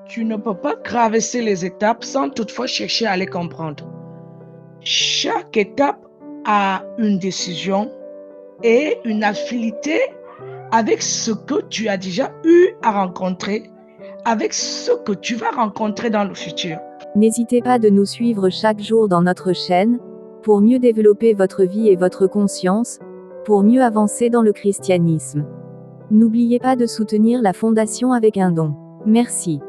Tu ne peux pas traverser les étapes sans toutefois chercher à les comprendre. Chaque étape a une décision et une affinité avec ce que tu as déjà eu à rencontrer, avec ce que tu vas rencontrer dans le futur. N'hésitez pas de nous suivre chaque jour dans notre chaîne, pour mieux développer votre vie et votre conscience, pour mieux avancer dans le christianisme. N'oubliez pas de soutenir la fondation avec un don. Merci.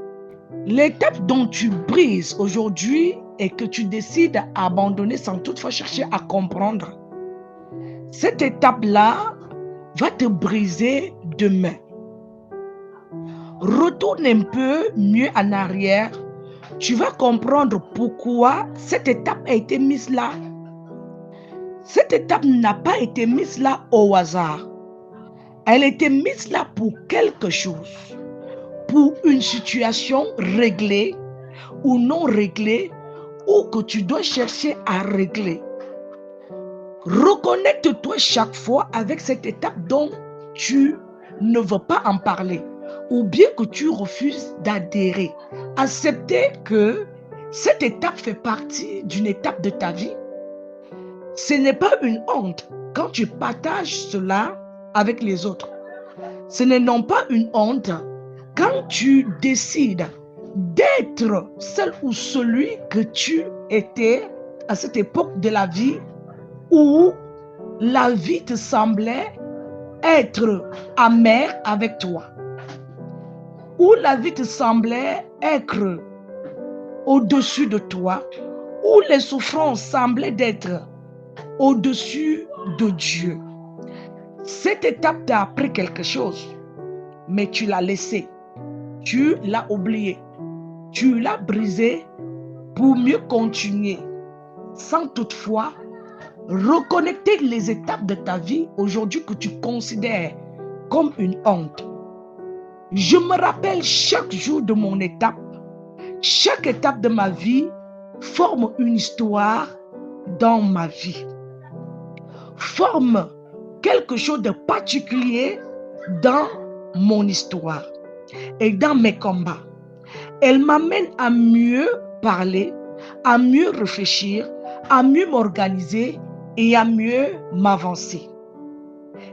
L'étape dont tu brises aujourd'hui et que tu décides d'abandonner sans toutefois chercher à comprendre, cette étape-là va te briser demain. Retourne un peu mieux en arrière. Tu vas comprendre pourquoi cette étape a été mise là. Cette étape n'a pas été mise là au hasard. Elle a été mise là pour quelque chose, pour une situation réglée ou non réglée, ou que tu dois chercher à régler. Reconnecte-toi chaque fois avec cette étape dont tu ne veux pas en parler, ou bien que tu refuses d'adhérer. Accepter que cette étape fait partie d'une étape de ta vie. Ce n'est pas une honte quand tu partages cela avec les autres. Ce n'est non pas une honte quand tu décides d'être celle ou celui que tu étais à cette époque de la vie où la vie te semblait être amère avec toi, où la vie te semblait être au-dessus de toi, où les souffrances semblaient être au-dessus de Dieu. Cette étape t'a appris quelque chose, mais tu l'as laissé, tu l'as oublié, tu l'as brisé pour mieux continuer, sans toutefois reconnecter les étapes de ta vie aujourd'hui que tu considères comme une honte. Je me rappelle chaque jour de mon étape. Chaque étape de ma vie forme une histoire dans ma vie. Forme quelque chose de particulier dans mon histoire et dans mes combats. Elle m'amène à mieux parler, à mieux réfléchir, à mieux m'organiser et à mieux m'avancer.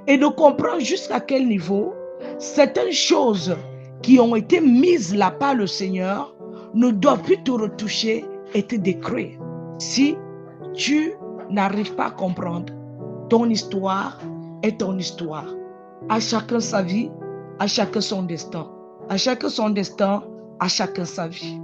Et de comprendre jusqu'à quel niveau certaines choses qui ont été mises là par le Seigneur ne doivent plus te retoucher et te détruire. Si tu n'arrives pas à comprendre, ton histoire est ton histoire. À chacun sa vie, à chacun son destin. À chacun son destin, à chacun sa vie.